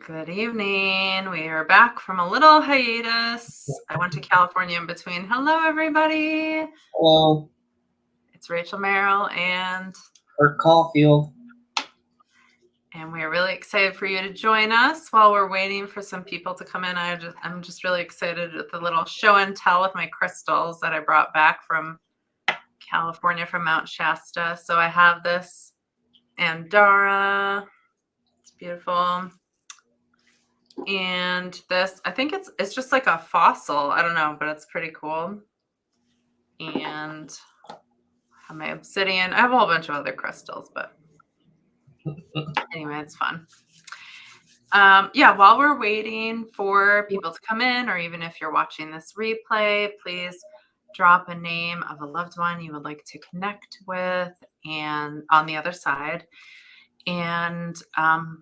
Good evening. We are back from a little hiatus. I went to California in between. Hello, everybody. Hello, It's Rachel Merrill, and Kirk Caulfield. we're really excited for you to join us while we're waiting for some people to come in. I'm just really excited with the little show and tell with my crystals that I brought back from California from Mount Shasta. So I have this Andara. It's beautiful. And this, I think it's just like a fossil. I don't know, but it's pretty cool. And I have my obsidian. I have a whole bunch of other crystals, but anyway, it's fun. While we're waiting for people to come in, or even if you're watching this replay, please drop a name of a loved one you would like to connect with and on the other side. And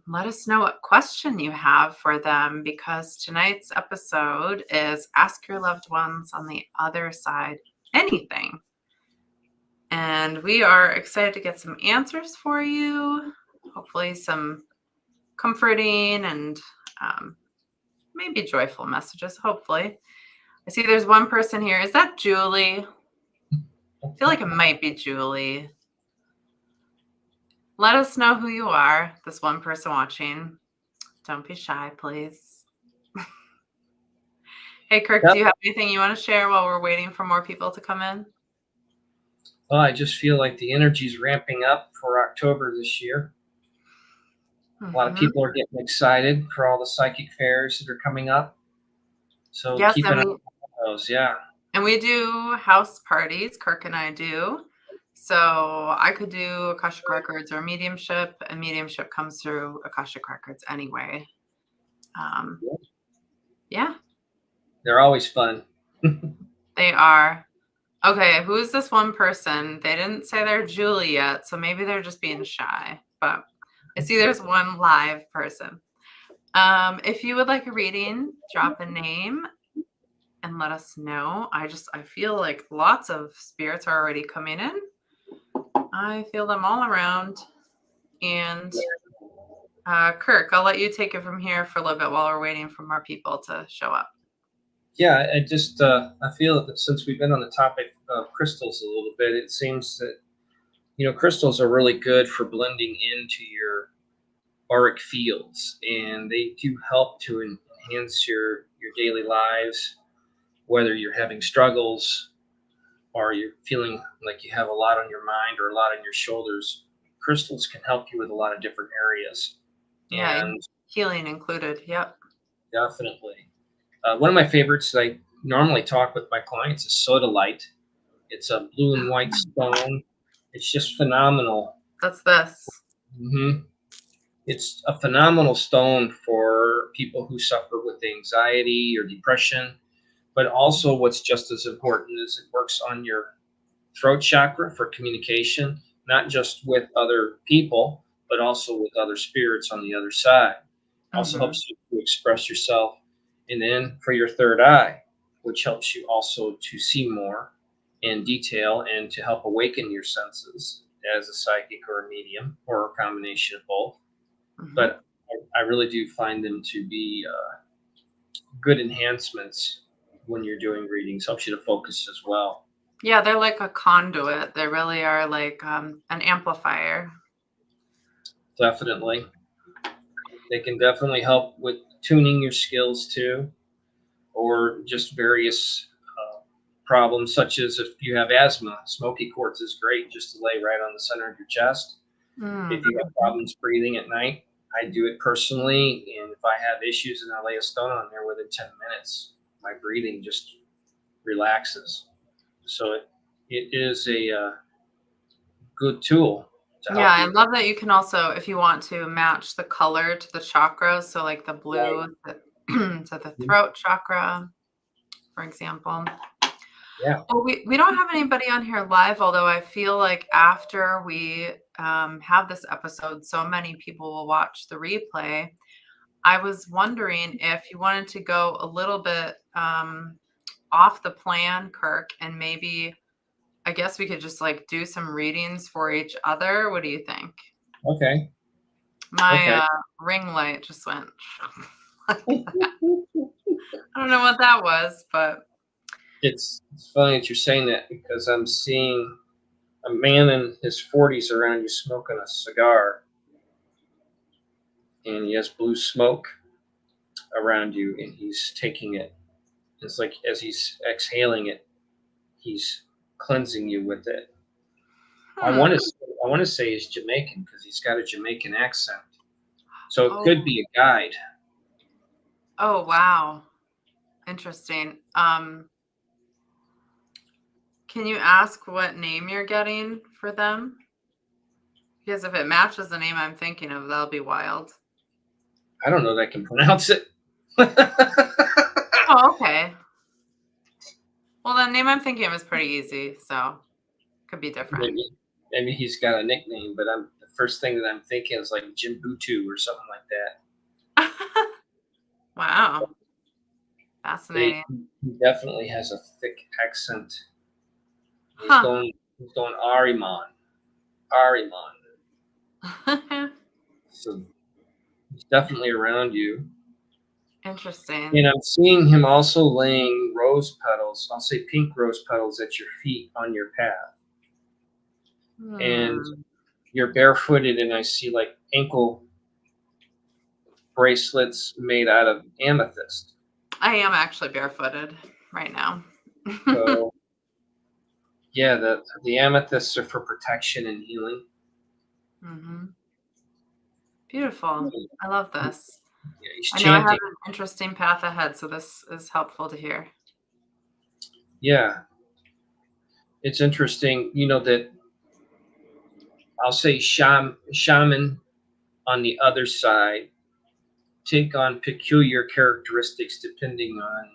let us know what question you have for them, because tonight's episode is Ask Your Loved Ones on the Other Side Anything. And we are excited to get some answers for you, hopefully some comforting and maybe joyful messages, hopefully. I see there's one person here. Is that Julie? I feel like it might be Julie. Let us know who you are, this one person watching. Don't be shy, please. Hey, Kirk, Yep. do you have anything you want to share while we're waiting for more people to come in? Well, I just feel like the energy's ramping up for October this year. A lot of people are getting excited for all the psychic fairs that are coming up. So Yes, keep an eye on those, yeah. And we do house parties, Kirk and I do. So I could do Akashic Records or mediumship, and mediumship comes through Akashic Records anyway. Yeah. They're always fun. They are. Okay, who's this one person? They didn't say they're Julie yet, so maybe they're just being shy. But I see there's one live person. If you would like a reading, drop a name and let us know. I feel like lots of spirits are already coming in. I feel them all around. And Kirk, I'll let you take it from here for a little bit while we're waiting for more people to show up. Yeah, I feel that since we've been on the topic of crystals a little bit, it seems that crystals are really good for blending into your auric fields, and they do help to enhance your daily lives, whether you're having struggles or you're feeling like you have a lot on your mind or a lot on your shoulders. Crystals can help you with a lot of different areas. Yeah, And healing included. Yep. definitely. One of my favorites that I normally talk with my clients is sodalite. It's a blue and white stone. It's just phenomenal. That's this. Mm-hmm. It's a phenomenal stone for people who suffer with anxiety or depression, but also what's just as important is it works on your throat chakra for communication, not just with other people, but also with other spirits on the other side. Also helps you to express yourself. And then for your third eye, which helps you also to see more in detail and to help awaken your senses as a psychic or a medium or a combination of both. But I really do find them to be good enhancements when you're doing readings. Helps you to focus as well. Yeah, they're like a conduit. They really are like an amplifier. Definitely. They can definitely help with tuning your skills too, or just various problems, such as if you have asthma. Smoky quartz is great just to lay right on the center of your chest. If you have problems breathing at night, I do it personally, and if I have issues and I lay a stone on there within 10 minutes, my breathing just relaxes. So it is a good tool to help Yeah, I you. love that you can also, if you want to, match the color to the chakras. So like the blue to the throat chakra, for example. Yeah. Well, we don't have anybody on here live, although I feel like after we have this episode, so many people will watch the replay. I was wondering if you wanted to go a little bit off the plan, Kirk, and maybe I guess we could just like do some readings for each other. What do you think? Okay. My Okay. ring light just went. I don't know what that was, but It's funny that you're saying that because I'm seeing a man in his 40s around you smoking a cigar, and he has blue smoke around you, and he's taking it. It's like as he's exhaling it, he's cleansing you with it. I hmm. want to I want to say he's Jamaican because he's got a Jamaican accent, so it Oh, could be a guide. oh wow. Interesting. Can you ask what name you're getting for them? Because if it matches the name I'm thinking of, that'll be wild. I don't know that I can pronounce it. Oh, okay. Well, the name I'm thinking of is pretty easy, so could be different. maybe maybe he's got a nickname, but I'm the first thing that I'm thinking is like Jimbutu or something like that. Wow. They, Fascinating. he definitely has a thick accent. He's Huh. going he's going Ariman. Ariman. So he's definitely around you. Interesting. And I'm seeing him also laying rose petals, I'll say pink rose petals at your feet on your path. And Hmm. you're barefooted, and I see like ankle bracelets made out of amethyst. I am actually barefooted right now. So yeah, the amethysts are for protection and healing. hmm Beautiful. I love this. Yeah, he's I know I have chanting. an interesting path ahead, so this is helpful to hear. Yeah, it's interesting. You know that I'll say shaman on the other side take on peculiar characteristics depending on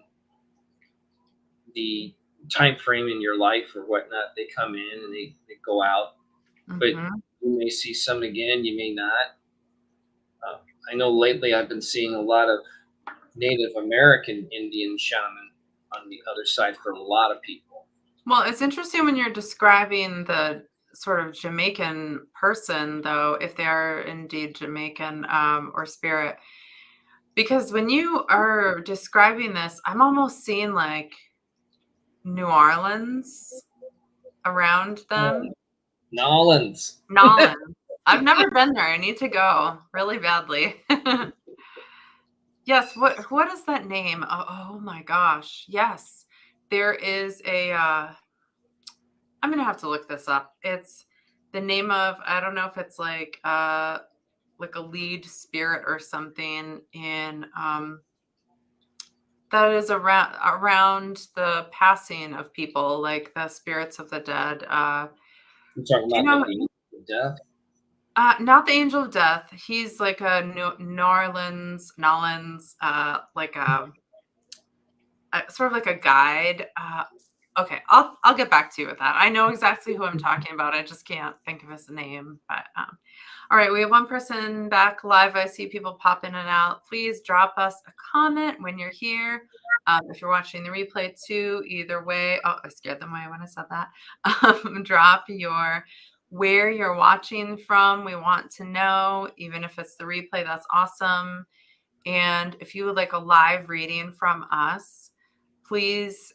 the time frame in your life or whatnot. They come in and they go out, but hmm you may see some again, you may not. Uh, I know lately I've been seeing a lot of Native American Indian shaman on the other side for a lot of people. Well, it's interesting when you're describing the sort of Jamaican person, though, if they are indeed Jamaican or spirit, because when you are describing this, I'm almost seeing like New Orleans around them. Nolans. Nolans. I've never been there. I need to go really badly. Yes, what is that name? Oh my gosh. Yes. There is a I'm gonna have to look this up. It's the name of I don't know if it's like a lead spirit or something in that is around the passing of people, like the spirits of the dead. You're talking Do you about know like the death. not the angel of death. He's like a Nolans, like sort of like a guide. Okay, I'll get back to you with that. I know exactly who I'm talking about. I just can't think of his name. But all right, we have one person back live. I see people pop in and out. Please drop us a comment when you're here. If you're watching the replay too, either way. Oh, I scared them away when I said that. Drop your where you're watching from. We want to know, even if it's the replay, that's awesome. And if you would like a live reading from us, please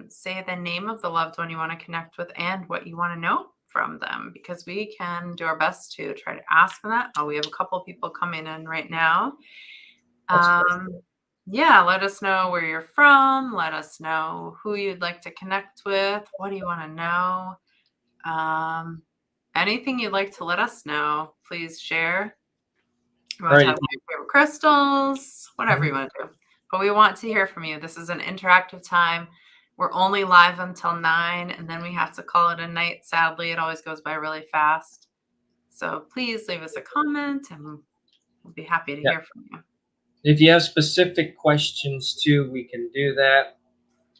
say the name of the loved one you want to connect with and what you want to know from them, because we can do our best to try to ask them that. Oh, we have a couple people coming in right now. That's perfect. Yeah, let us know where you're from. Let us know who you'd like to connect with. What do you want to know? Anything you'd like to let us know, please share. You All want to right. talk about your favorite crystals, whatever you want to do. But we want to hear from you. This is an interactive time. We're only live until 9, and then we have to call it a night. Sadly, it always goes by really fast. So please leave us a comment, and we'll be happy to Yeah. hear from you. If you have specific questions too, we can do that.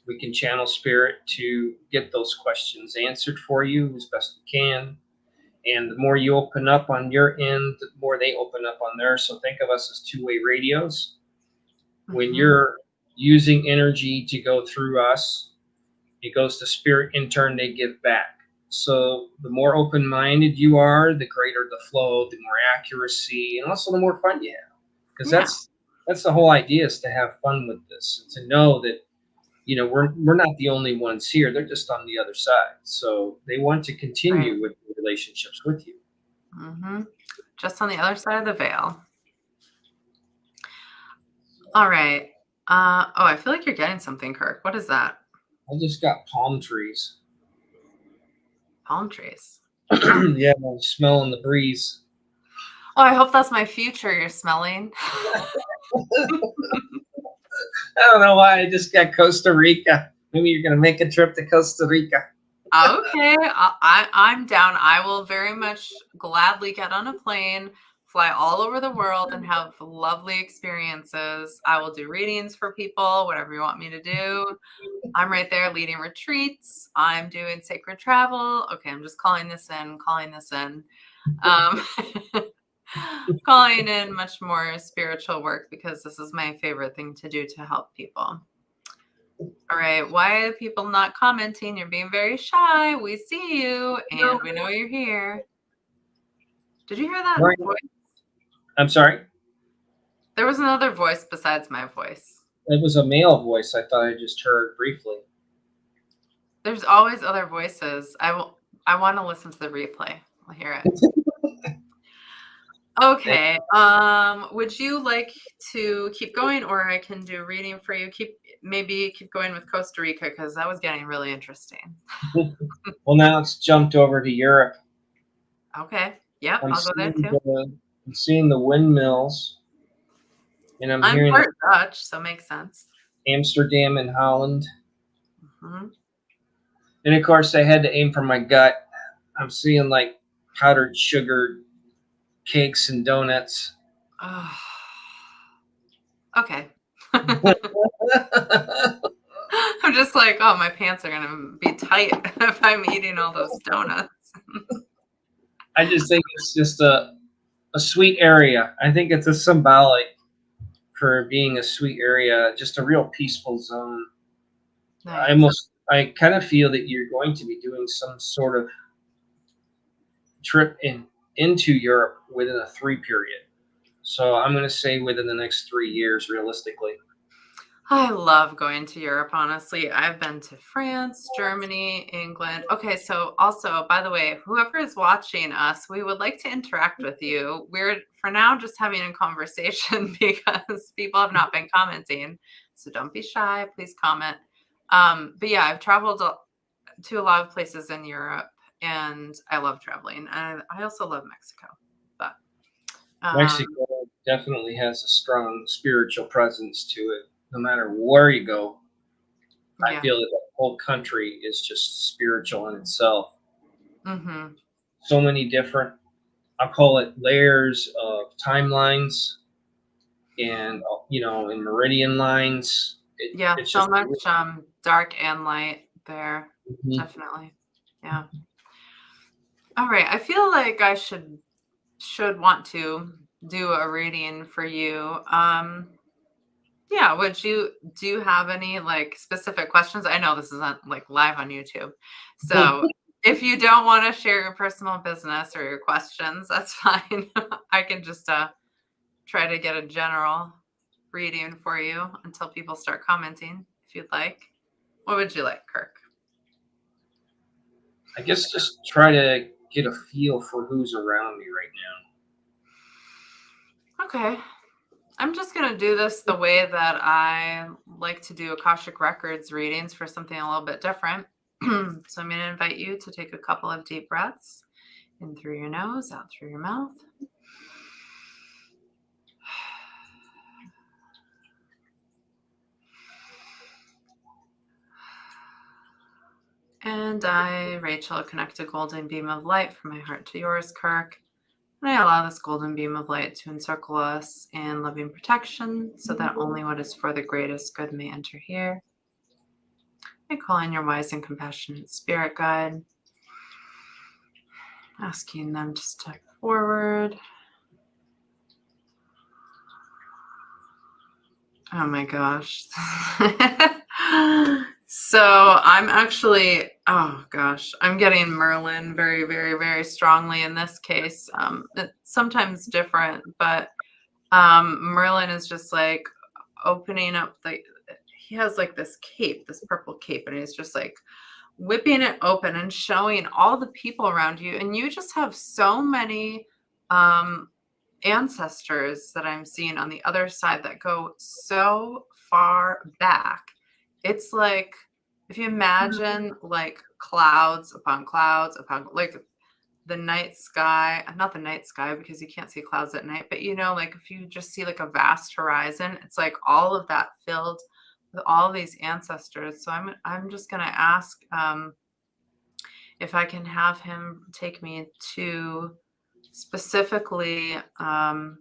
We can channel spirit to get those questions answered for you as best we can. And the more you open up on your end, the more they open up on theirs. So think of us as two-way radios. When Mm-hmm. you're using energy to go through us, it goes to spirit, in turn, they give back. So the more open-minded you are, the greater the flow, the more accuracy, and also the more fun you have. Because Yeah. that's the whole idea, is to have fun with this and to know that we're not the only ones here. They're just on the other side. So they want to Right. continue with relationships with you. Hmm. Just on the other side of the veil. All right. Oh, I feel like you're getting something, Kirk. What is that? I just got palm trees. Palm trees. Oh. Yeah, I'm smelling the breeze. Oh, I hope that's my future you're smelling. I don't know why I just got Costa Rica. Maybe you're gonna make a trip to Costa Rica. Okay, I'm down. I will very much gladly get on a plane, fly all over the world, and have lovely experiences. I will do readings for people, whatever you want me to do. I'm right there leading retreats. I'm doing sacred travel. Okay, I'm just calling this in, Um, calling in much more spiritual work because this is my favorite thing to do to help people. All right. Why are people not commenting? You're being very shy. We see you and we know you're here. Did you hear that Right. voice? I'm sorry. There was another voice besides my voice. It was a male voice. I thought I just heard briefly. There's always other voices. I want to listen to the replay. I'll hear it. Okay. Would you like to keep going, or I can do reading for you? Maybe keep going with Costa Rica because that was getting really interesting. Well, now it's jumped over to Europe. Okay. Yep, I'm I'll go there seeing too. I'm seeing the windmills, and I'm I'm hearing part Dutch, so makes sense. Amsterdam and Holland. Hmm. And of course, I had to aim for my gut. I'm seeing like powdered sugar cakes and donuts. Oh, okay. I'm just like, oh, my pants are gonna be tight if I'm eating all those donuts. I just think it's just a sweet area. I think it's a symbolic for being a sweet area, just a real peaceful zone. Nice. I kind of feel that you're going to be doing some sort of trip into Europe within a 3 period. So I'm going to say within the next 3 years, realistically. I love going to Europe, honestly. I've been to France, Germany, England. Okay, so also, by the way, whoever is watching us, we would like to interact with you. We're for now just having a conversation because people have not been commenting. So don't be shy, please comment. But yeah, I've traveled to a lot of places in Europe and I love traveling. And I also love Mexico. But Mexico definitely has a strong spiritual presence to it. No matter where you go, I yeah. feel that the whole country is just spiritual in itself. Mm-hmm. So many different, I call it layers of timelines and, and meridian lines. Yeah, It's so just much dark and light there. Mhm. Definitely. Yeah. All right. I feel like I should want to do a reading for you. Yeah, do you have any like specific questions? I know this isn't like live on YouTube. So if you don't want to share your personal business or your questions, that's fine. I can just try to get a general reading for you until people start commenting if you'd like. What would you like, Kirk? I guess just try to get a feel for who's around me right Okay. I'm just going to do this the way that I like to do Akashic Records readings for something a little bit different. So I'm going to invite you to take a couple of deep breaths in through your nose, out through your mouth. And I, Rachel, connect a golden beam of light from my heart to yours, Kirk. And I allow this golden beam of light to encircle us in loving protection so that only what is for the greatest good may enter here. I call in your wise and compassionate spirit guide, asking them to step forward. Oh my gosh. So I'm actually, oh gosh, I'm getting Merlin very, very, very strongly in this case. It's sometimes different, but Merlin is just like opening up he has like this cape, this purple cape, and he's just like whipping it open and showing all the people around you. And you just have so many um, ancestors that I'm seeing on the other side that go so far back. It's like if you imagine like clouds upon like the night sky, not the night sky because you can't see clouds at night, but like if you just see like a vast horizon, it's like all of that filled with all these ancestors. So I'm just gonna ask if I can have him take me to specifically, and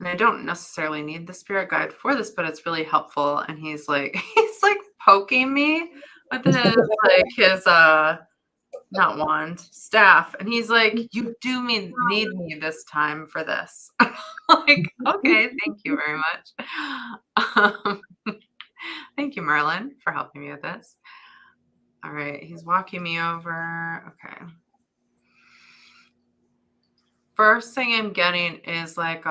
I don't necessarily need the spirit guide for this, but it's really helpful. And he's like he's like poking me with his not wand, staff. And he's like, you do need me this time for this. Like, okay, thank you very much. Thank you, Merlin, for helping me with this. All right, he's walking me over. Okay. First thing I'm getting is like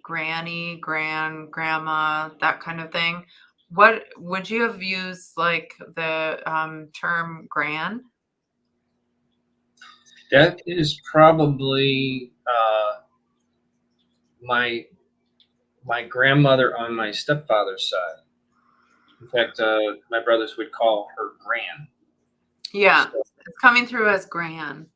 granny, grandma, that kind of thing. What would you have used like the term gran? That is probably my grandmother on my stepfather's side. In fact, my brothers would call her Gran. Yeah, So, it's coming through as gran.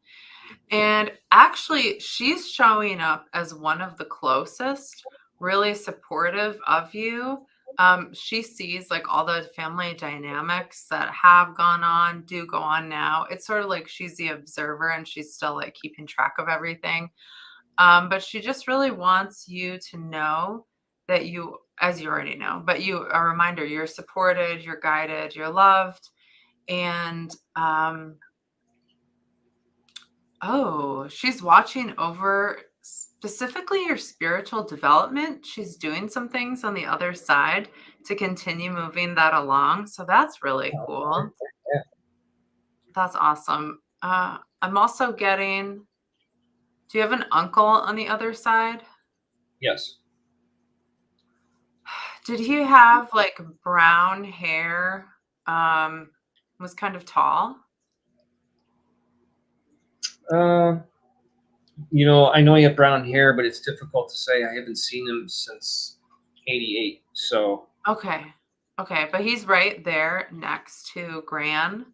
And actually, she's showing up as one of the closest, really supportive of you. She sees like all the family dynamics that have gone on, do go on now. It's sort of like she's the observer and she's still like keeping track of everything. But she just really wants you to know that you, as you already know, but a reminder, you're supported, you're guided, you're loved. And oh, she's watching over specifically your spiritual development. She's doing some things on the other side to continue moving that along. So that's really cool. yeah. That's awesome. I'm also getting, do you have an uncle on the other side? Yes. Did he have like brown hair? Was kind of tall? Uh, I know he had brown hair, but it's difficult to say. I haven't seen him since '88. So, Okay. Okay, but he's right there next to Gran.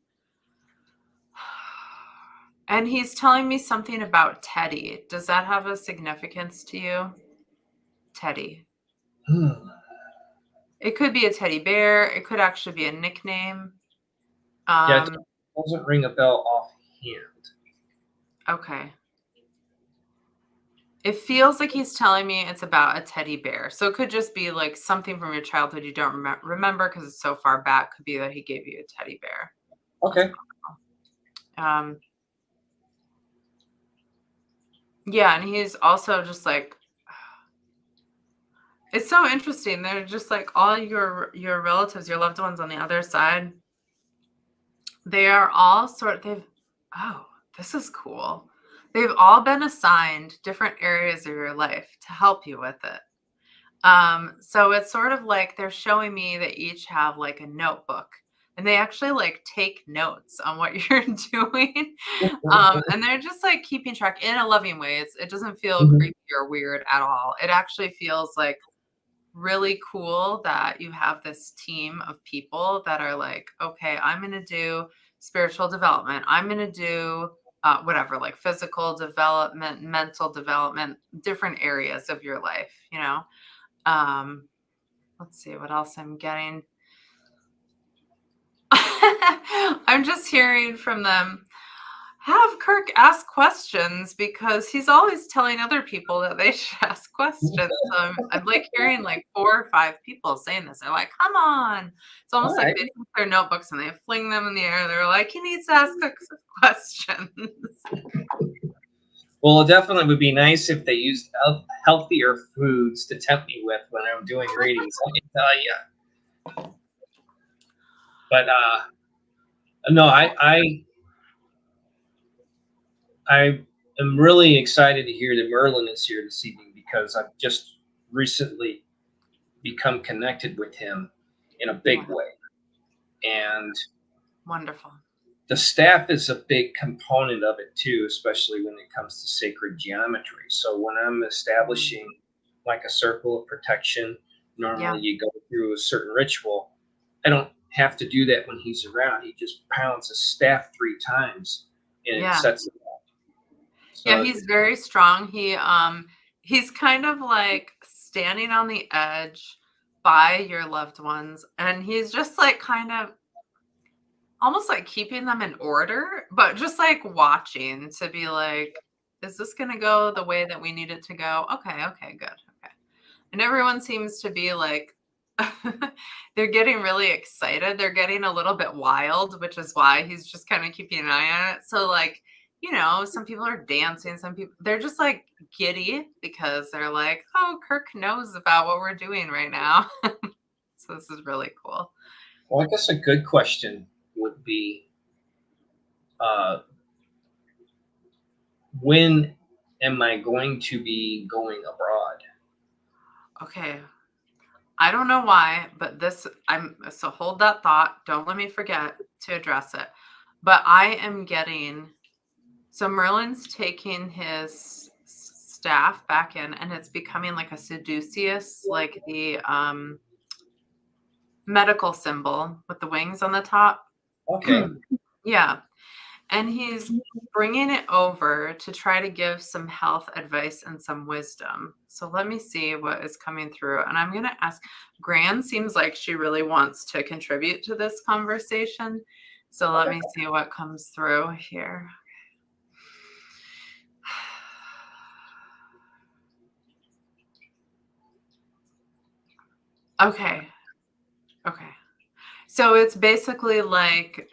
And he's telling me something about Teddy. Does that have a significance to you? Teddy. It could be a teddy bear. It could actually be a nickname. Yeah, it doesn't ring a bell offhand. Okay. It feels like he's telling me it's about a teddy bear. So it could just be like something from your childhood you don't remember because it's so far back. Could be that he gave you a teddy bear. Okay. Yeah, and he's also just like, it's so interesting. They're just like all your relatives, your loved ones on the other side. They are all oh, this is cool. They've all been assigned different areas of your life to help you with it. So it's sort of like they're showing me that each have like a notebook and they actually like take notes on what you're doing. And they're just like keeping track in a loving way. It doesn't feel creepy or weird at all. It actually feels like really cool that you have this team of people that are like, okay, I'm going to do spiritual development. I'm going to do whatever, like physical development, mental development, different areas of your life, Let's see what else I'm getting. I'm just hearing from them. Have Kirk ask questions because he's always telling other people that they should ask questions. So I'm like hearing like 4 or 5 people saying this. They're like, come on. It's almost like they take their notebooks and they fling them in the air. They're like, he needs to ask us questions. Well, it definitely would be nice if they used healthier foods to tempt me with when I'm doing readings. Let me tell you. But no, I am really excited to hear that Merlin is here this evening because I've just recently become connected with him in a big Wow, way. And wonderful. the staff is a big component of it too, especially when it comes to sacred geometry. So when I'm Mm. establishing like a circle of protection, Yeah, normally you go through a certain ritual. I don't have to do that when he's around. He just pounds a staff 3 times and it yeah. sets it up. Yeah, So he's very strong. He's kind of like standing on the edge by your loved ones, and he's just like kind of almost like keeping them in order, but just like watching to be like, is this going to go the way that we need it to go? Okay, okay, good. Okay. And everyone seems to be like, they're getting really excited. They're getting a little bit wild, which is why he's just kind of keeping an eye on it. So, like, some people are dancing, some people, they're just like giddy because they're like, oh, Kirk knows about what we're doing right now. So, this is really cool. well, I guess a good question would be uh, when am I going to be going abroad? Okay. I don't know why, but so hold that thought. Don't let me forget to address it. But I am getting, so Merlin's taking his staff back in and it's becoming like a Caduceus, like the medical symbol with the wings on the top. Okay. Yeah. And he's bringing it over to try to give some health advice and some wisdom. So let me see what is coming through. And I'm going to ask, Gran seems like she really wants to contribute to this conversation. So let Okay. me see what comes through here. Okay. Okay. So it's basically like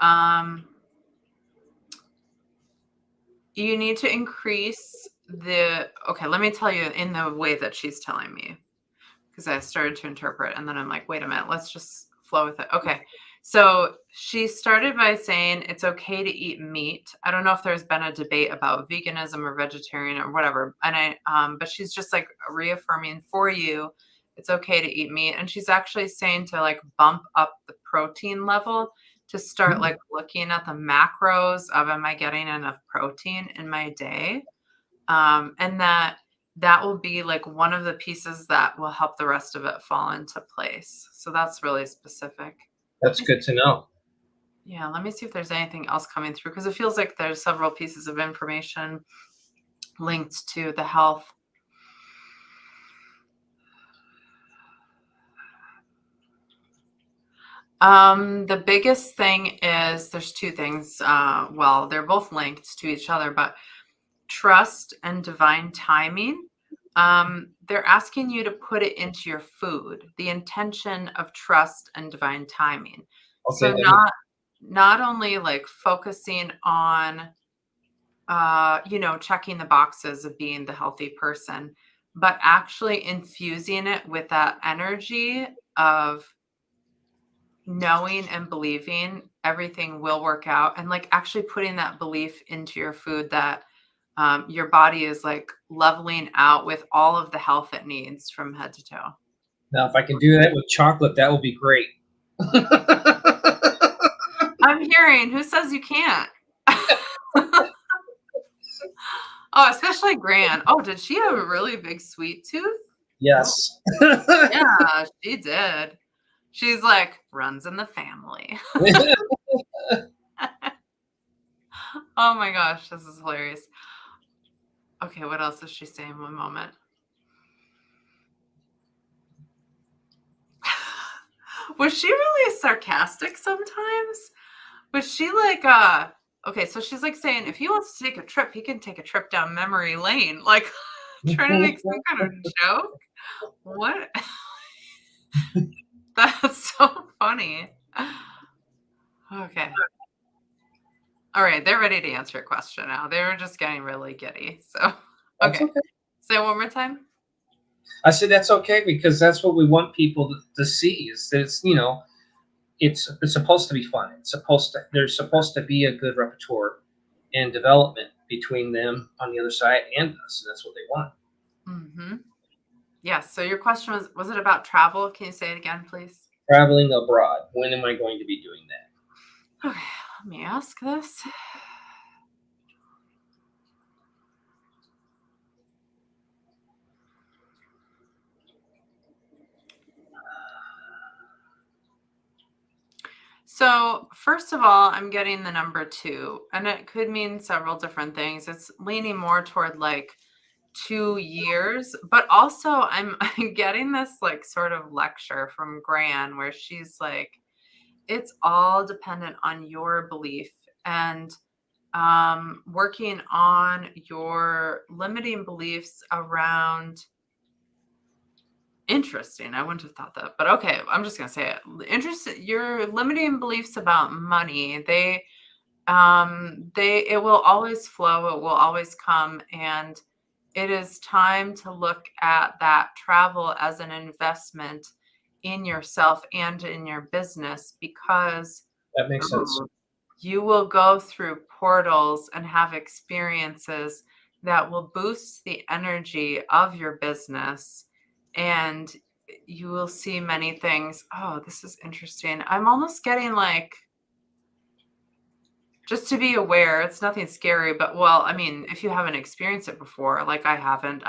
you need to increase okay, let me tell you in the way that she's telling me because I started to interpret and then I'm like, wait a minute, let's just flow with it. Okay. So she started by saying it's okay to eat meat. I don't know if there's been a debate about veganism or vegetarian or whatever. And but she's just like reaffirming for you, it's okay to eat meat. And she's actually saying to like bump up the protein level to start like looking at the macros of am I getting enough protein in my day? And that will be like one of the pieces that will help the rest of it fall into place. So that's really specific. That's good to know. Yeah, let me see if there's anything else coming through because it feels like there's several pieces of information linked to the health. The biggest thing is there's two things. Well, they're both linked to each other, but trust and divine timing. They're asking you to put it into your food, the intention of trust and divine timing. Okay. So not only like focusing on checking the boxes of being the healthy person, but actually infusing it with that energy of knowing and believing everything will work out and like actually putting that belief into your food that your body is like leveling out with all of the health it needs from head to toe. Now, if I can do that with chocolate, that would be great. I'm hearing, who says you can't? Oh, especially Gran. Oh, did she have a really big sweet tooth? Oh, Yes. yeah, she did. She's like, runs in the family. Oh my gosh, this is hilarious. Okay, what else is she saying? One moment. Was she really sarcastic sometimes? Was she like, okay, so she's like saying if he wants to take a trip, he can take a trip down memory lane. Like trying to make some kind of joke. What? That's so funny. Okay. All right, they're ready to answer your question now. They were just getting really giddy. So, That's okay. okay. Say it one more time. I said that's okay because that's what we want people to see is that it's it's supposed to be fun. There's supposed to be a good repertoire and development between them on the other side and us, and that's what they want. Mm-hmm. Yes. So your question was it about travel? Can you say it again, please? Traveling abroad. When am I going to be doing that? Okay, let me ask this. So, first of all, I'm getting the number 2, and it could mean several different things. It's leaning more toward like 2 years, but also I'm I'm getting this like sort of lecture from Gran where she's like, it's all dependent on your belief and working on your limiting beliefs around. Interesting. I wouldn't have thought that, but okay, I'm just gonna say it. Interesting. Your limiting beliefs about money, it will always flow, it will always come, and it is time to look at that travel as an investment in yourself and in your business because That makes sense. ooh, you will go through portals and have experiences that will boost the energy of your business and you will see many things. Oh, this is interesting. I'm almost getting like just to be aware, it's nothing scary, but well, I mean, if you haven't experienced it before, like I haven't,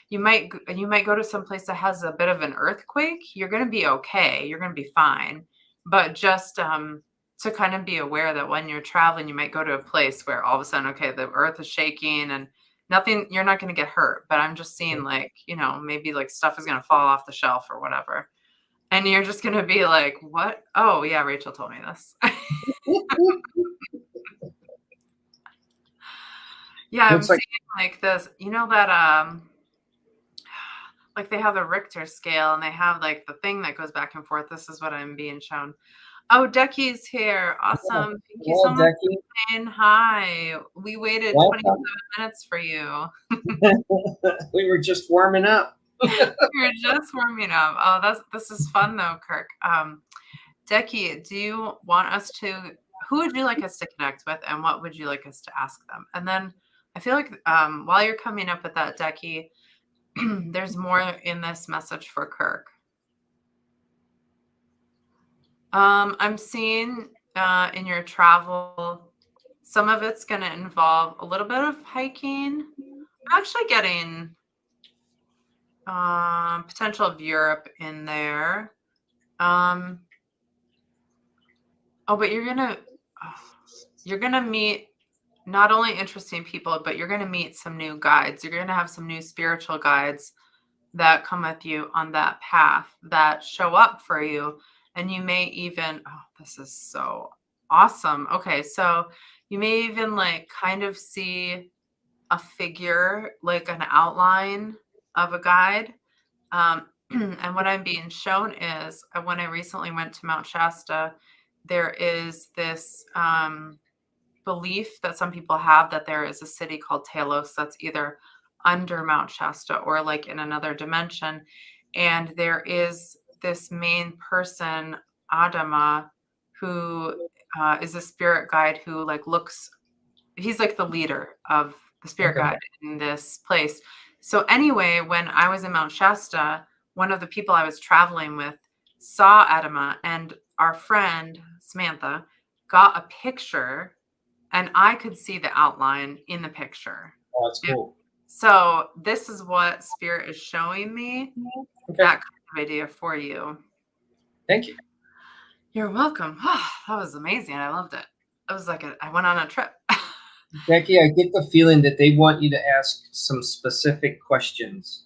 you might go to some place that has a bit of an earthquake. You're going to be okay. You're going to be fine. But just to kind of be aware that when you're traveling, you might go to a place where all of a sudden, okay, the earth is shaking and nothing, you're not going to get hurt. But I'm just seeing like, maybe like stuff is going to fall off the shelf or whatever. And you're just going to be like, what? Oh, yeah, Rachel told me this. Yeah, I'm Looks like seeing like this, that like they have a Richter scale and they have like the thing that goes back and forth. This is what I'm being shown. Oh, Decky's here. yeah. Awesome. Thank you so Well, much Becky, for saying hi. We waited 27 welcome. minutes for you. We were just warming up. You're just warming up. Oh, this is fun though, Kirk. Decky, do you want us to who would you like us to connect with and what would you like us to ask them? And then I feel like while you're coming up with that, Decky, there's more in this message for Kirk. I'm seeing in your travel, some of it's going to involve a little bit of hiking. I'm actually getting potential of Europe in there. Um, but you're gonna meet not only interesting people, but you're gonna meet some new guides. You're gonna have some new spiritual guides that come with you on that path that show up for you. And you may even, oh, this is so awesome. Okay, so you may even like kind of see a figure, like an outline of a guide. And what I'm being shown is when I recently went to Mount Shasta, there is this belief that some people have that there is a city called Talos that's either under Mount Shasta or like in another dimension. And there is this main person, Adama, who is a spirit guide who like he's like the leader of the spirit Okay. guide in this place. So anyway, when I was in Mount Shasta, one of the people I was traveling with saw Adama and our friend Samantha got a picture and I could see the outline in the picture. Oh, that's cool. So this is what spirit is showing me, Okay. that kind of idea for you. Thank you. You're welcome. That was amazing. I loved it. It was like I went on a trip. Becky, I get the feeling that they want you to ask some specific questions.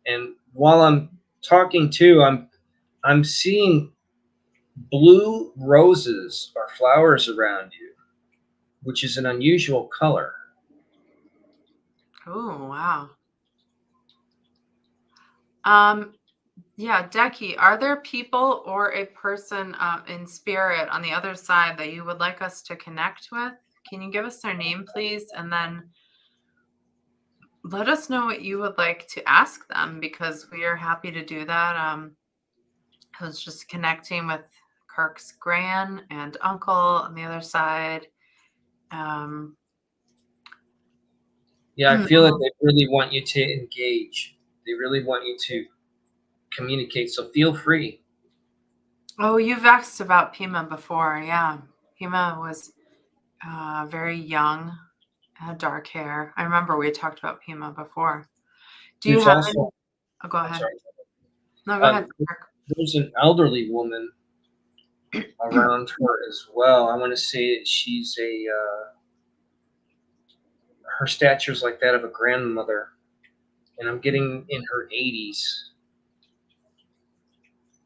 And while I'm talking too, I'm seeing blue roses or flowers around you, which is an unusual color. Oh, wow. Yeah, Decky, are there people or a person in spirit on the other side that you would like us to connect with? Can you give us their name, please? And then let us know what you would like to ask them because we are happy to do that. I was just connecting with Kirk's gran and uncle on the other side. Yeah, I feel that they really want you to engage. They really want you to communicate. So feel free. Oh, you've asked about Pima before. Yeah. Pima was very young, had dark hair. I remember we talked about Pima before. Do you There's have any? also, Oh, go I'm ahead. sorry, No, go ahead, Kirk. there's an elderly woman around her as well. I want to say that she's her stature is like that of a grandmother, and I'm getting in her 80s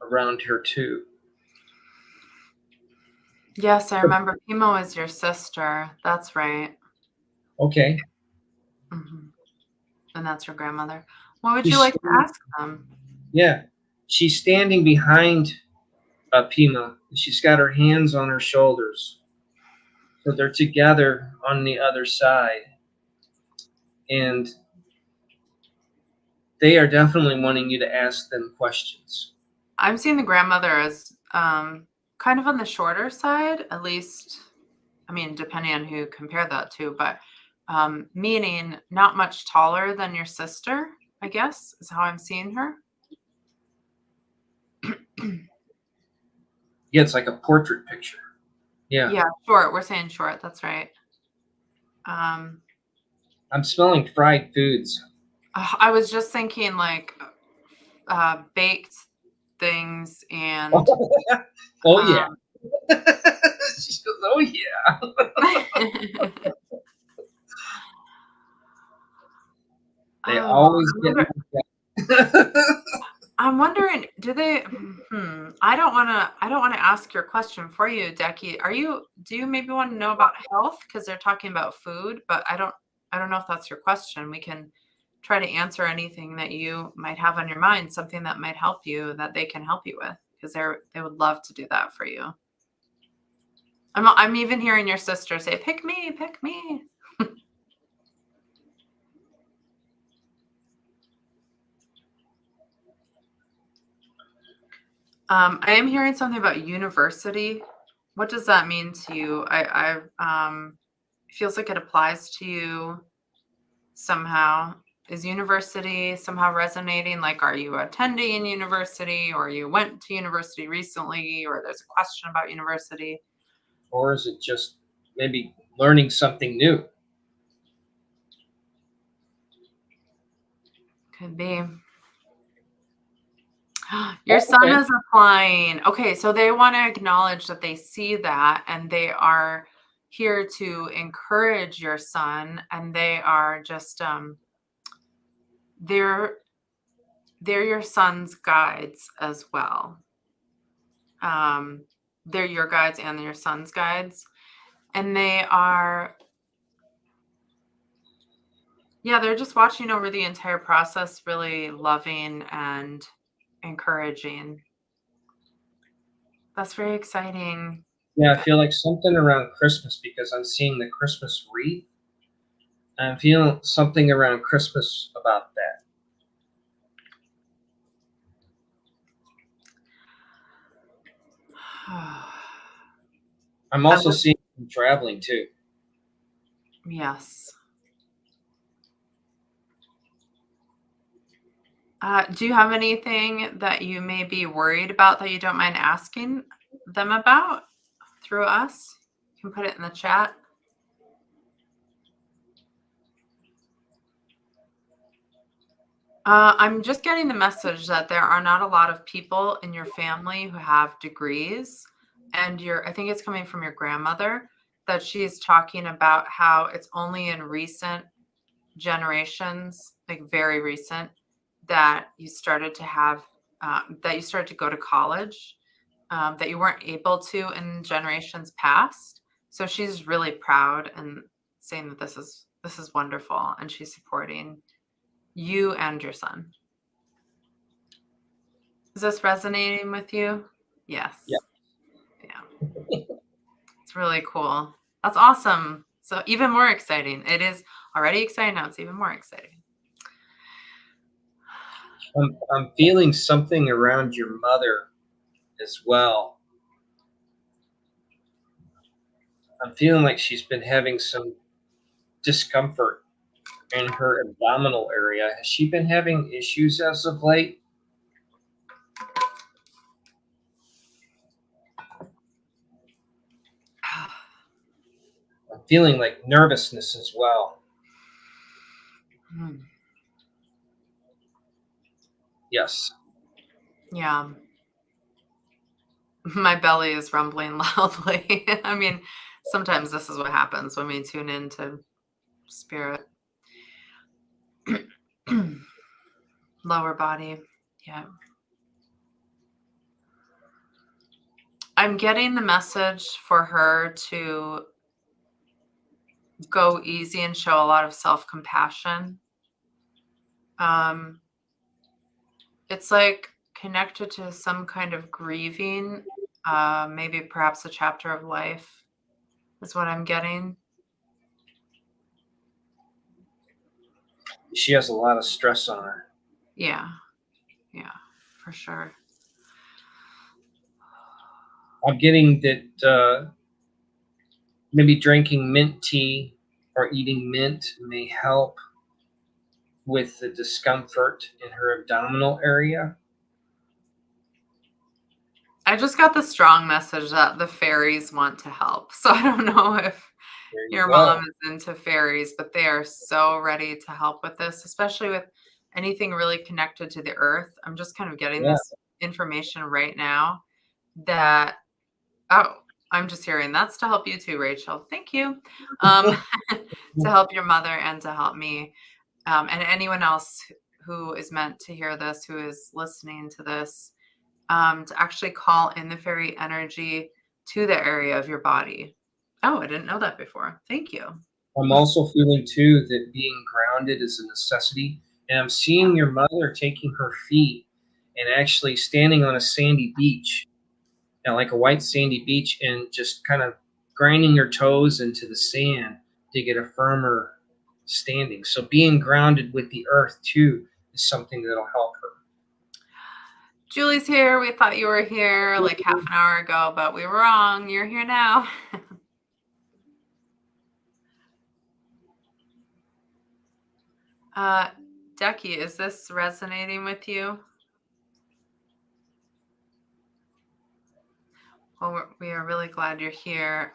around her too. Yes, I remember Pima was your sister. That's right. Okay. Hmm. And that's your grandmother. What would you She's like to ask them? yeah, she's standing behind Pima. She's got her hands on her shoulders, so they're together on the other side, and they are definitely wanting you to ask them questions. I'm seeing the grandmother as kind of on the shorter side, at least. I mean, depending on who you compare that to, but meaning not much taller than your sister, I guess, is how I'm seeing her. Yeah, it's like a portrait picture. Yeah, Yeah, short. We're saying short. That's right. Um, I'm smelling fried foods. I was just thinking like baked things and Oh yeah. um, She goes, oh yeah. They oh, always get like that. I'm wondering, do they? I don't want to ask your question for you, Decky. Do you maybe want to know about health because they're talking about food, but I don't know if that's your question. We can try to answer anything that you might have on your mind, something that might help you that they can help you with because they would love to do that for you. I'm even hearing your sister say, "Pick me, pick me." I am hearing something about university. What does that mean to you? It feels like it applies to you somehow. Is university somehow resonating? Like, are you attending university or you went to university recently or there's a question about university? Or is it just maybe learning something new? Could be. Your Oh, son okay. is applying. Okay, so they want to acknowledge that they see that and they are here to encourage your son and they are just they're they're your son's guides as well. Um, they're your guides and your son's guides. And they are, yeah, they're just watching over the entire process, really loving and encouraging. That's very exciting. Yeah, I feel like something around Christmas because I'm seeing the Christmas wreath. I'm feeling something around Christmas about that. I'm I also would, seeing them traveling too. yes. Do you have anything that you may be worried about that you don't mind asking them about through us? You can put it in the chat. I'm just getting the message that there are not a lot of people in your family who have degrees, and I think it's coming from your grandmother that she's talking about how it's only in recent generations, like very recent, that you started to have that you started to go to college, that you weren't able to in generations past. So she's really proud and saying that this is wonderful, and she's supporting you and your son. Is this resonating with you? Yeah. Yes. Yeah. It's really cool. That's awesome. So even more exciting. It is already exciting now. It's even more exciting. I'm feeling something around your mother as well. I'm feeling like she's been having some discomfort in her abdominal area. Has she been having issues as of late? I'm feeling like nervousness as well. Hmm. Yes. Yeah. My belly is rumbling loudly. I mean, sometimes this is what happens when we tune into spirit. Lower body. Yeah. I'm getting the message for her to go easy and show a lot of self-compassion. It's like connected to some kind of grieving, maybe perhaps a chapter of life is what I'm getting. She has a lot of stress on her. Yeah. Yeah, for sure. I'm getting that maybe drinking mint tea or eating mint may help with the discomfort in her abdominal area. I just got the strong message that the fairies want to help. So I don't know if There you your mom go. is into fairies, but they are so ready to help with this, especially with anything really connected to the earth. I'm just kind of getting Yeah. this information right now that, oh, I'm just hearing that's to help you too, Rachel. Thank you. Um, to help your mother and to help me. And anyone else who is meant to hear this, who is listening to this, to actually call in the fairy energy to the area of your body. Oh, I didn't know that before. Thank you. I'm also feeling too that being grounded is a necessity. And I'm seeing your mother taking her feet and actually standing on a sandy beach, like a white sandy beach, and just kind of grinding her toes into the sand to get a firmer standing. So being grounded with the earth too is something that'll help her. Julie's here. We thought you were here like half an hour ago, but we were wrong. You're here now. Decky, is this resonating with you? Well, we are really glad you're here.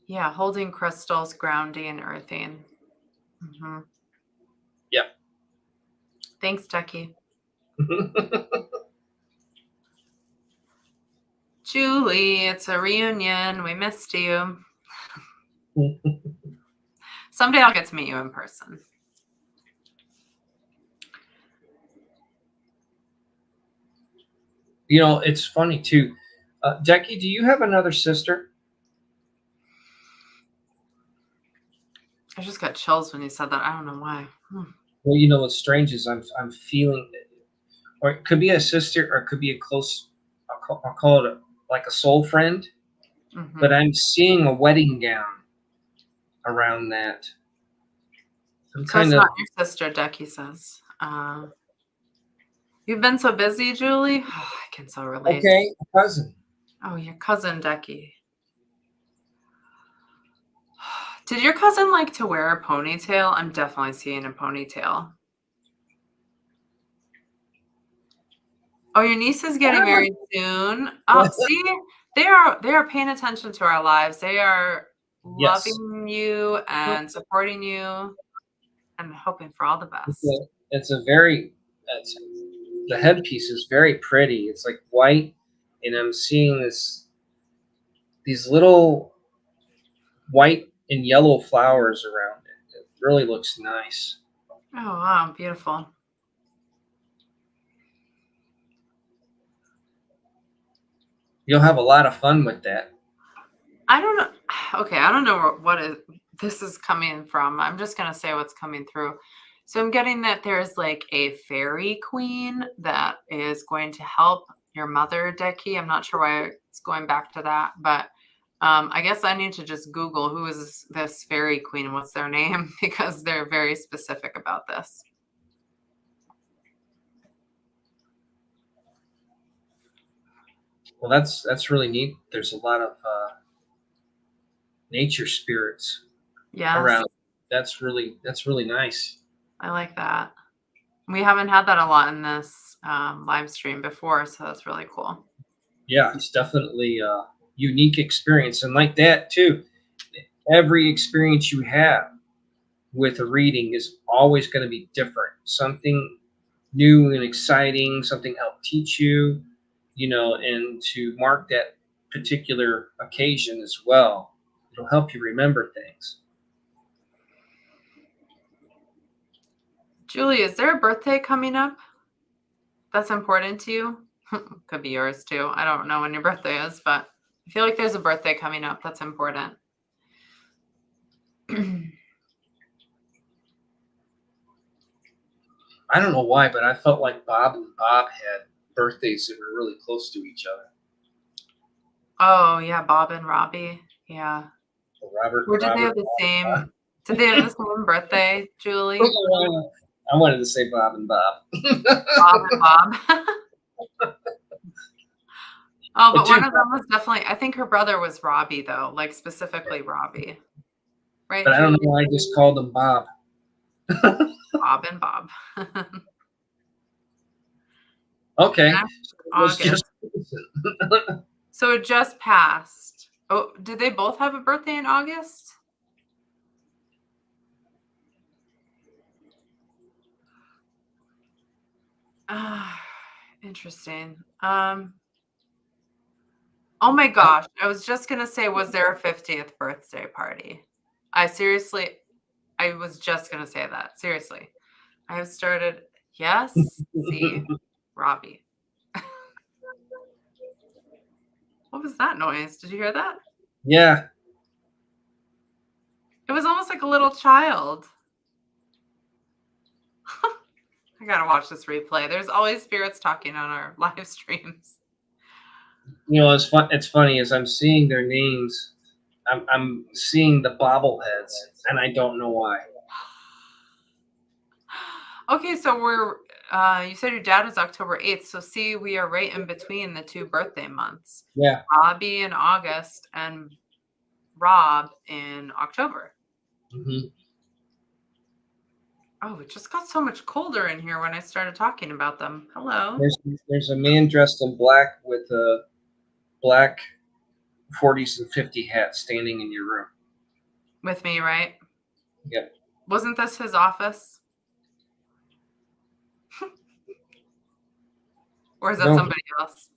Yeah, holding crystals, grounding, and earthing. Mm-hmm. Yep. Thanks, Decky. Julie, it's a reunion. We missed you. Someday I'll get to meet you in person. You know, it's funny too. Decky, do you have another sister? I just got chills when you said that. I don't know why. Well, you know what's strange is I'm feeling, or it could be a sister, or it could be a close. I'll call it like a soul friend. Mm-hmm. But I'm seeing a wedding gown around that. So it's not your sister, Decky says. You've been so busy, Julie. Oh, I can so relate. Okay, a cousin. Oh, your cousin, Decky. Did your cousin like to wear a ponytail? I'm definitely seeing a ponytail. Oh, your niece is getting married soon. Oh, see, they are paying attention to our lives. They are Yes. loving you and supporting you and hoping for all the best. It's a very, the headpiece is very pretty. It's like white, and I'm seeing these little white and yellow flowers around it. It really looks nice. Oh, wow, beautiful. You'll have a lot of fun with that. I don't know. Okay, I don't know this is coming from. I'm just going to say what's coming through. So I'm getting that there's like a fairy queen that is going to help your mother, Decky. I'm not sure why it's going back to that, but I guess I need to just Google who is this fairy queen and what's their name because they're very specific about this. Well, that's really neat. There's a lot of nature spirits Yes, around. That's really nice. I like that. We haven't had that a lot in this live stream before, so that's really cool. Yeah, it's definitely a unique experience, and like that too. Every experience you have with a reading is always going to be different. Something new and exciting, something help teach you, and to mark that particular occasion as well. It'll help you remember things. Julie, is there a birthday coming up that's important to you? Could be yours too. I don't know when your birthday is, but I feel like there's a birthday coming up that's important. I don't know why, but I felt like Bob and Bob had birthdays that were really close to each other. Oh, yeah, Bob and Robbie. Yeah. So Robert Or and did they have Robert. the same did they have the same birthday, Julie? I wanted to say Bob and Bob. Bob and Bob. Oh, Well, but one Jim, of them was definitely I think her brother was Robbie though, like specifically Robbie. Right, but I don't know Julie? why I just called him Bob. Bob and Bob. Okay. Next So it was August. just So it just passed. Oh, did they both have a birthday in August? Ah, interesting. Oh my gosh, I was just gonna say, was there a 50th birthday party? I was just gonna say that. Seriously. I have started yes, see, Robbie. What was that noise? Did you hear that? yeah. It was almost like a little child. I gotta watch this replay. There's always spirits talking on our live streams. It's fun. It's funny as I'm seeing their names. I'm seeing the bobbleheads, and I don't know why. Okay, so you said your dad is October 8th. So see, we are right in between the two birthday months. Yeah. Robbie in August and Rob in October. Hmm. Oh, it just got so much colder in here when I started talking about them. Hello. There's a man dressed in black with a black 40s and 50 hat standing in your room. With me, right? Yeah. Wasn't this his office? Or is that No, somebody else?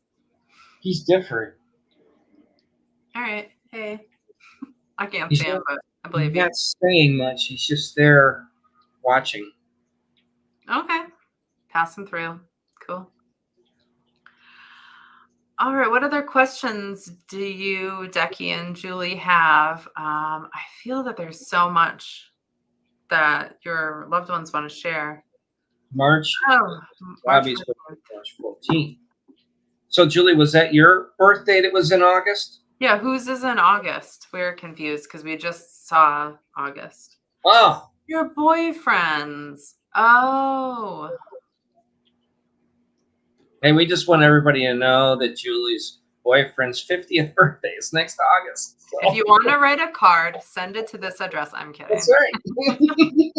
he's different. All right. Hey. I can't He's see him, but I he's believe you. not saying much. He's just there watching. Okay. Passing through. Cool. All right. What other questions do you, Decky and Julie, have? I feel that there's so much that your loved ones want to share. March. Oh, March Robbie's 14th. March 14th. So, Julie, was that your birthday that was in August? Yeah, whose is in August? We're confused because we just saw August. Oh, Your boyfriends. Oh. and we just want everybody to know that Julie's boyfriend's 50th birthday is next August. So. If you want to write a card, send it to this address. I'm kidding. That's right.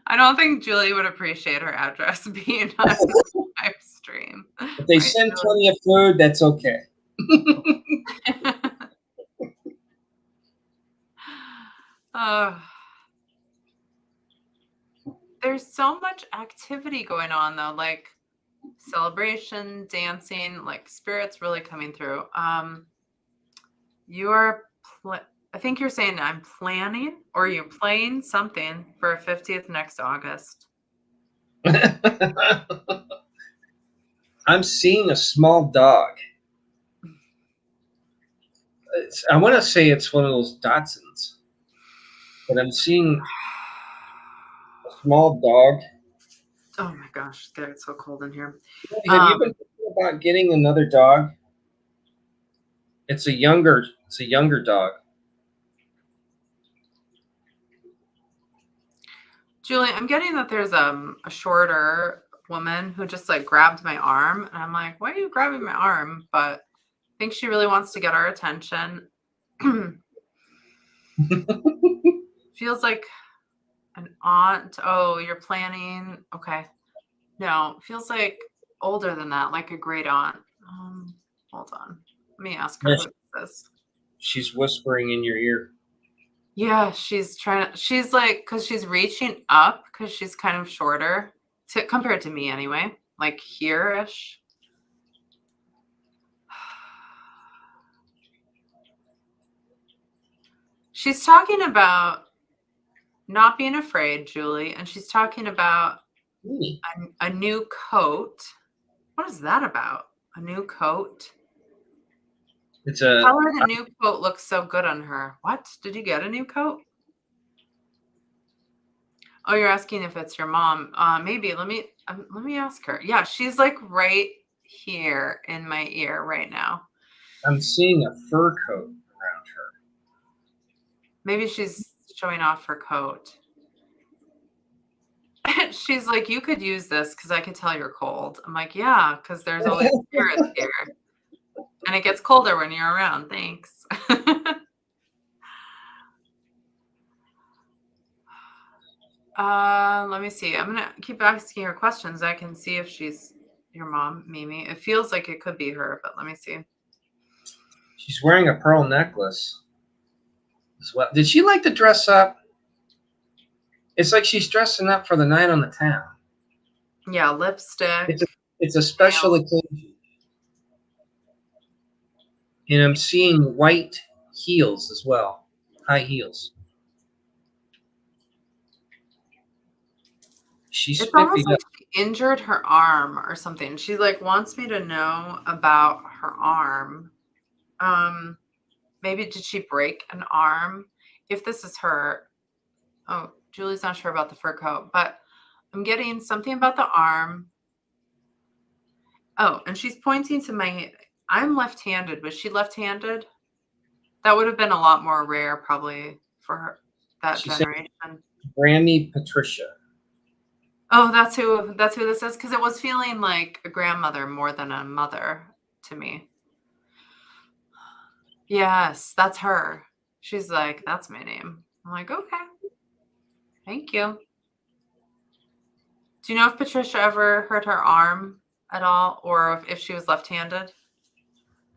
I don't think Julie would appreciate her address being on the live stream. If they send plenty of food, that's okay. There's so much activity going on though, like celebration, dancing, like spirits really coming through. You are I think you're saying I'm planning or you're playing something for a 50th next August. I'm seeing a small dog. I want to say it's one of those Dachshunds, but I'm seeing a small dog. Oh my gosh, it's so cold in here. Have you been thinking about getting another dog? It's a younger dog. Julie, I'm getting that there's a shorter woman who just like grabbed my arm. And I'm like, why are you grabbing my arm? But I think she really wants to get our attention. Feels like an aunt. Oh, you're planning. Okay. No, feels like older than that, like a great aunt. Hold on. Let me ask her Yes, who this is. she's whispering in your ear. Yeah, she's like, because she's reaching up because she's kind of shorter compared to me anyway, like here-ish. She's talking about not being afraid, Julie, and she's talking about a new coat. What is that about? A new coat? It's Tell her the new coat looks so good on her. What? Did you get a new coat? Oh, you're asking if it's your mom. Maybe. Let me ask her. Yeah, she's like right here in my ear right now. I'm seeing a fur coat around her. Maybe she's showing off her coat. She's like, you could use this because I can tell you're cold. I'm like, yeah, because there's always spirits here. And it gets colder when you're around. Thanks. Let me see. I'm gonna keep asking her questions. I can see if she's your mom, Mimi. It feels like it could be her, but let me see. She's wearing a pearl necklace as well. Did she like to dress up? It's like she's dressing up for the night on the town. Yeah, lipstick. It's a special occasion. And I'm seeing white heels as well, high heels. She's It's almost spiffy like up. she injured her arm or something. She like wants me to know about her arm. Maybe did she break an arm? If this is her, oh, Julie's not sure about the fur coat, but I'm getting something about the arm. Oh, and she's pointing to my. I'm left-handed. Was she left-handed? That would have been a lot more rare, probably for her, that She said, generation. Grammy Patricia. Oh, that's who this is, because it was feeling like a grandmother more than a mother to me. Yes, that's her. She's like, that's my name. I'm like, okay, thank you. Do you know if Patricia ever hurt her arm at all, or if she was left-handed?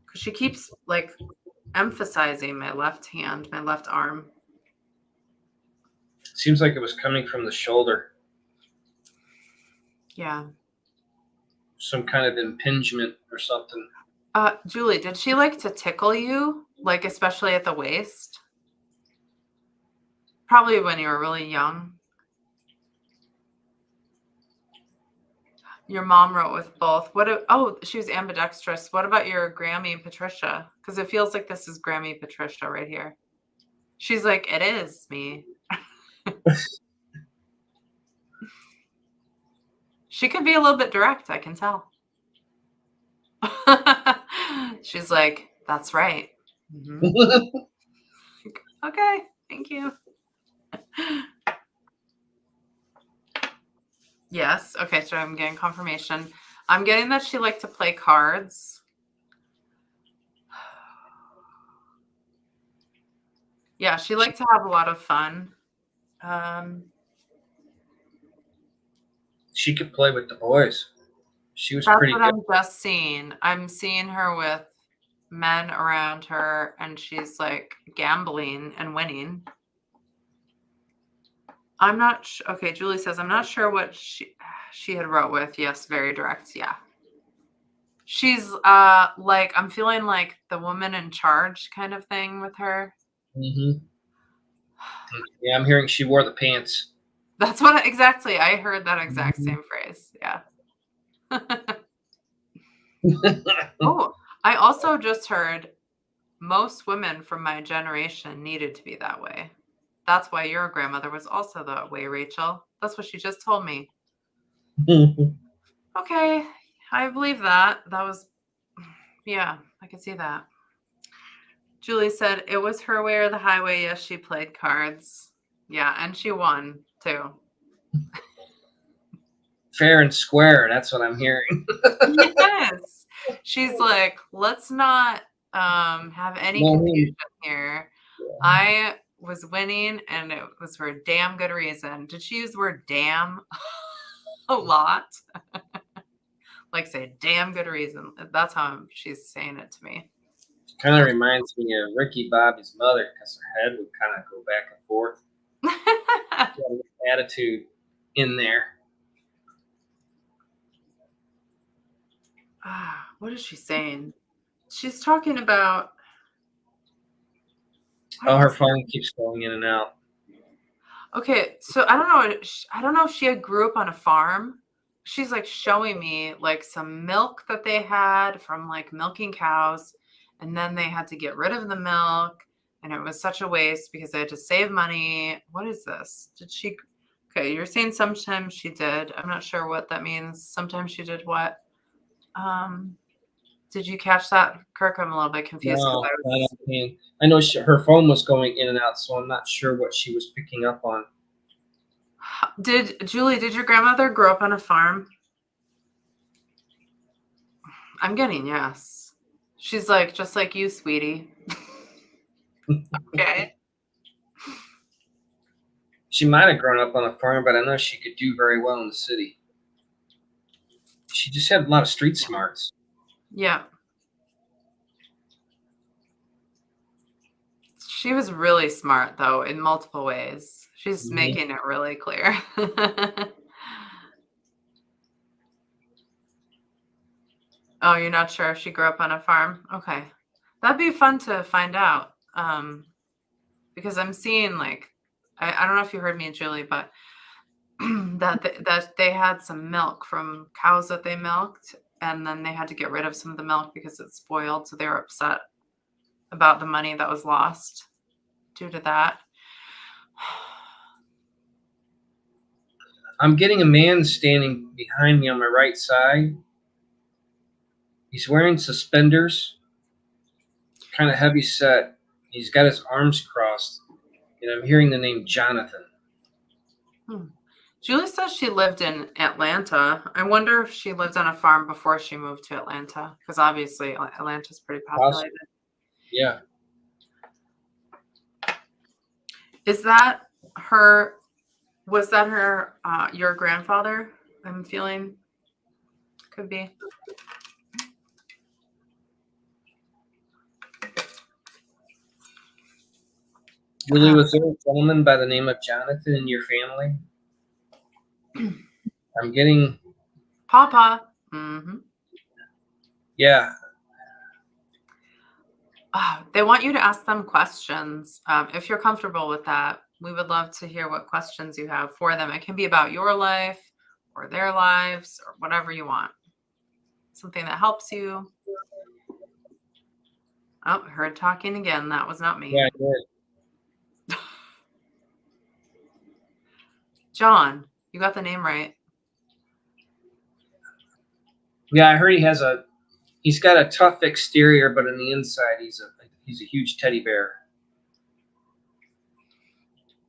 Because she keeps like emphasizing my left hand, my left arm. Seems like it was coming from the shoulder. Yeah. Some kind of impingement or something. Julie, did she like to tickle you, like especially at the waist? Probably when you were really young. Your mom wrote with both. She was ambidextrous. What about your Grammy Patricia? Because it feels like this is Grammy Patricia right here. She's like, it is me. She could be a little bit direct, I can tell. She's like, that's right. Mm-hmm. Okay, thank you. Yes. Okay, so I'm getting confirmation. I'm getting that she liked to play cards. Yeah, she liked to have a lot of fun. She could play with the boys. She was That's pretty what good. I'm just seeing. I'm seeing her with men around her, and she's like gambling and winning. I'm not okay, Julie says, I'm not sure what she had wrote with. Yes, very direct. Yeah. She's like, I'm feeling like the woman in charge kind of thing with her. Mm-hmm. Yeah, I'm hearing she wore the pants. That's what exactly. I heard that exact same phrase. Yeah. Oh, I also just heard most women from my generation needed to be that way. That's why your grandmother was also that way, Rachel. That's what she just told me. Okay, I believe that. That was, yeah, I can see that. Julie said it was her way or the highway. Yes, she played cards. Yeah, and she won too. fair and square. That's what I'm hearing. Yes. She's like, let's not have any No, confusion here. I was winning and it was for a damn good reason. Did she use the word damn a lot? Like say damn good reason. That's how she's saying it to me. kind of reminds me of Ricky Bobby's mother because her head would kind of go back and forth. She had an attitude in there. What is she saying? She's talking about. Oh, her phone keeps going in and out. Okay, so I don't know. I don't know if she grew up on a farm. She's like showing me like some milk that they had from like milking cows, and then they had to get rid of the milk, and it was such a waste because they had to save money. What is this? Did she? Okay, you're saying sometimes she did. I'm not sure what that means. Sometimes she did what? Did you catch that, Kirk? I'm a little bit confused because No, I I was. don't think. I know her phone was going in and out, so I'm not sure what she was picking up on. Did Julie? Did your grandmother grow up on a farm? I'm getting yes. She's like, just like you, sweetie. Okay. She might have grown up on a farm, but I know she could do very well in the city. She just had a lot of street smarts. Yeah. She was really smart, though, in multiple ways. She's making it really clear. Oh, you're not sure if she grew up on a farm? Okay. That'd be fun to find out. Because I'm seeing like, I don't know if you heard me and Julie, but that they had some milk from cows that they milked, and then they had to get rid of some of the milk because it spoiled. So they were upset about the money that was lost due to that. I'm getting a man standing behind me on my right side. He's wearing suspenders, kind of heavy set. He's got his arms crossed, and I'm hearing the name Jonathan. Julie says she lived in Atlanta. I wonder if she lived on a farm before she moved to Atlanta, because obviously Atlanta's pretty populated. Yeah. Is that her? Was that her? Your grandfather? I'm feeling could be. Julie, was there a gentleman by the name of Jonathan in your family? I'm getting. Papa. Mm-hmm. Yeah. They want you to ask them questions. If you're comfortable with that, we would love to hear what questions you have for them. It can be about your life or their lives or whatever you want. Something that helps you. Oh, heard talking again. That was not me. Yeah, I did. John, you got the name right. Yeah, I heard he's got a tough exterior, but on the inside he's a huge teddy bear.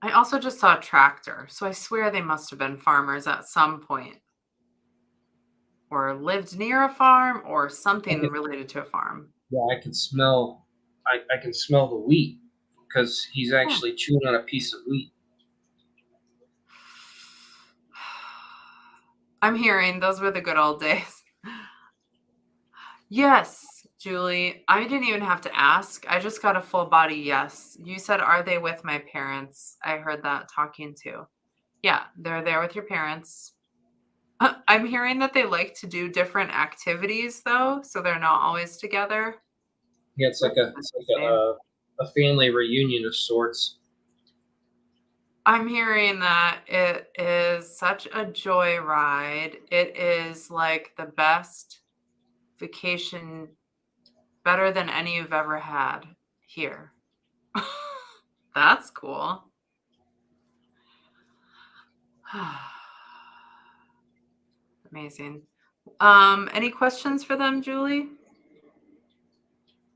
I also just saw a tractor, so I swear they must have been farmers at some point, or lived near a farm, or something related to a farm. Yeah, I can smell the wheat because he's actually chewing on a piece of wheat. I'm hearing those were the good old days. Yes, Julie. I didn't even have to ask. I just got a full body yes. You said, are they with my parents? I heard that talking too. Yeah, they're there with your parents. I'm hearing that they like to do different activities though, so they're not always together. Yeah, it's like a family reunion of sorts. I'm hearing that it is such a joy ride. It is like the best vacation, better than any you've ever had here. That's cool. Amazing. Any questions for them, Julie?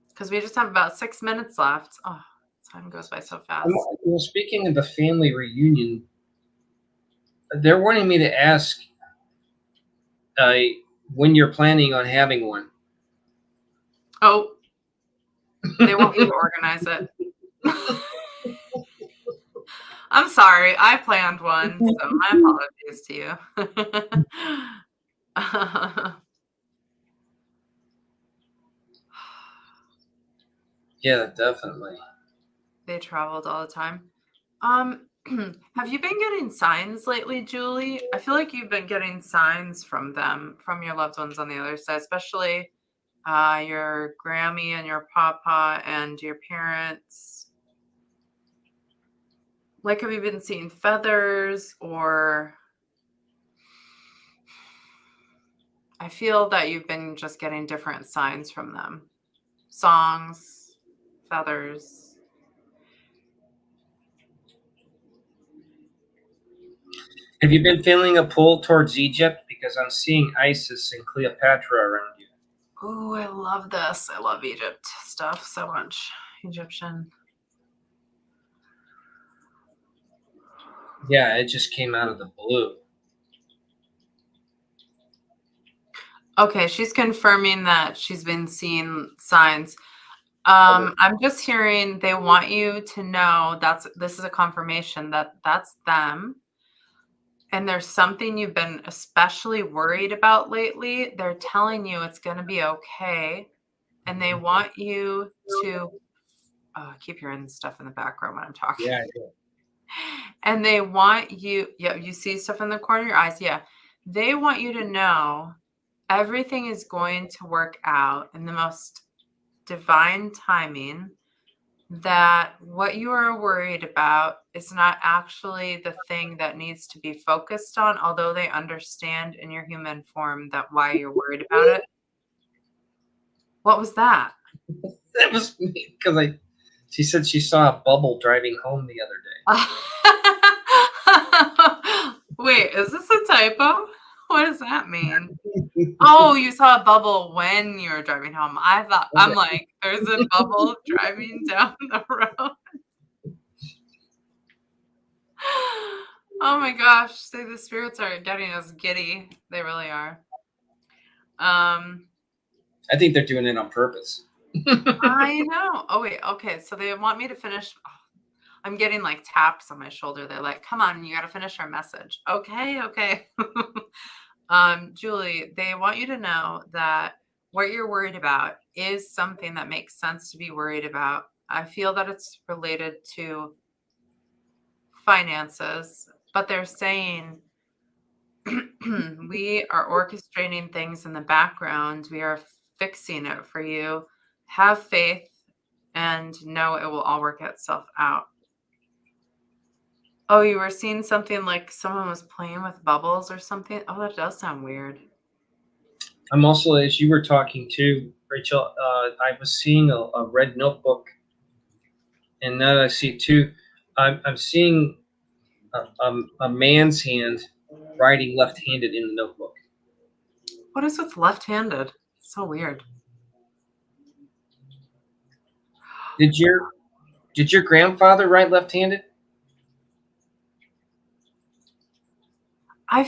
Because we just have about 6 minutes left. Oh, time goes by so fast. Speaking of the family reunion, they're wanting me to ask when you're planning on having one. Oh, they want you to organize it. I'm sorry, I planned one, so my apologies to you. Yeah, definitely. They traveled all the time. Have you been getting signs lately, Julie? I feel like you've been getting signs from them, from your loved ones on the other side, especially your Grammy and your Papa and your parents. Like, have you been seeing feathers, or I feel that you've been just getting different signs from them. Songs, feathers. Have you been feeling a pull towards Egypt? Because I'm seeing Isis and Cleopatra around you. Oh, I love this. I love Egypt stuff so much. Egyptian. Yeah, it just came out of the blue. Okay, she's confirming that she's been seeing signs. I'm just hearing they want you to know this is a confirmation that that's them. And there's something you've been especially worried about lately. They're telling you it's going to be okay. And they want you to keep hearing stuff in the background when I'm talking. Yeah, And they want you, yeah, you see stuff in the corner of your eyes. Yeah. They want you to know everything is going to work out in the most divine timing, that what you are worried about is not actually the thing that needs to be focused on, although they understand in your human form that why you're worried about it. What was that? that was because she said she saw a bubble driving home the other day. Wait, is this a typo? What does that mean? Oh, you saw a bubble when you were driving home. I'm like, there's a bubble driving down the road. Oh my gosh, say the spirits are getting us giddy. They really are. I think they're doing it on purpose. I know. Oh wait, okay. So they want me to finish. I'm getting like taps on my shoulder. They're like, come on, you gotta finish our message. Okay. Julie, they want you to know that what you're worried about is something that makes sense to be worried about. I feel that it's related to finances, but they're saying we are orchestrating things in the background. We are fixing it for you. Have faith and know it will all work itself out. Oh, you were seeing something like someone was playing with bubbles or something? Oh, that does sound weird. I'm also, as you were talking to Rachel, I was seeing a red notebook, and now I see two. I'm seeing a man's hand writing left-handed in the notebook. What is with left-handed? So weird. Did your grandfather write left-handed? I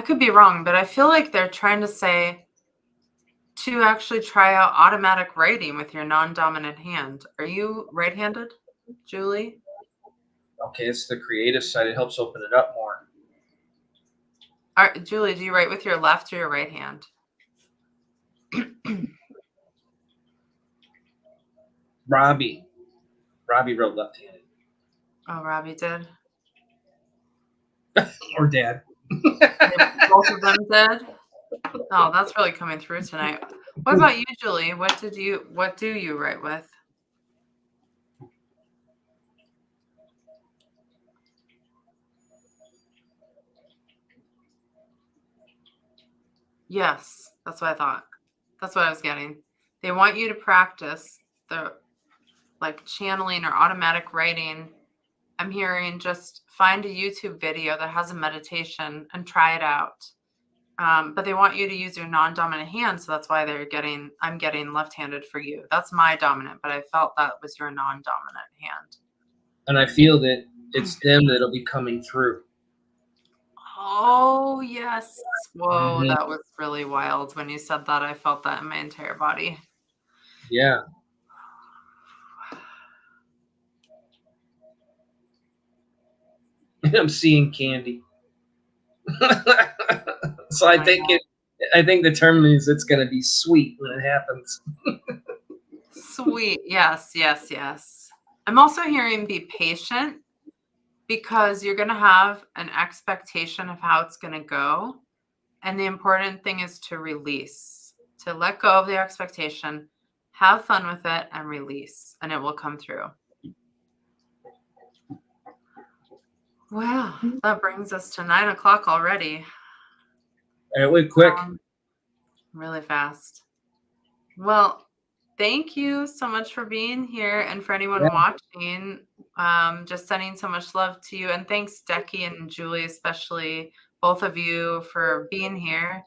could be wrong, but I feel like they're trying to say to actually try out automatic writing with your non-dominant hand. Are you right-handed, Julie? Okay, it's the creative side. It helps open it up more. Julie, do you write with your left or your right hand? Robbie wrote left-handed. Oh, Robbie did. Or Dad. Both of them did. Oh, that's really coming through tonight. What about you, Julie? What do you write with? Yes, that's what I thought. That's what I was getting. They want you to practice the like channeling or automatic writing. I'm hearing just find a YouTube video that has a meditation and try it out. But they want you to use your non-dominant hand, so that's why I'm getting left-handed for you. That's my dominant, but I felt that was your non-dominant hand. And I feel that it's them that'll be coming through. Oh, yes. Whoa, Mhm. that was really wild. When you said that, I felt that in my entire body. Yeah. I'm seeing candy. So Oh I my think God. I think the term means it's going to be sweet when it happens. Sweet. Yes, yes, yes. I'm also hearing be patient because you're going to have an expectation of how it's going to go. And the important thing is to release, to let go of the expectation, have fun with it, and release, and it will come through. Wow, that brings us to 9 o'clock already. It went quick. Really fast. Well, thank you so much for being here. And for anyone Yeah. watching, just sending so much love to you. And thanks, Decky and Julie, especially both of you for being here.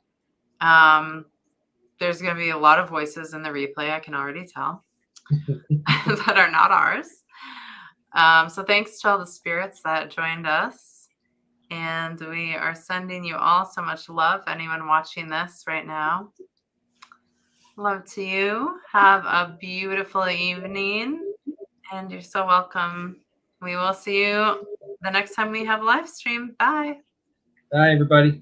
There's going to be a lot of voices in the replay, I can already tell, that are not ours. So thanks to all the spirits that joined us. And we are sending you all so much love, anyone watching this right now. Love to you. Have a beautiful evening. And you're so welcome. We will see you the next time we have a live stream. Bye. Bye, everybody.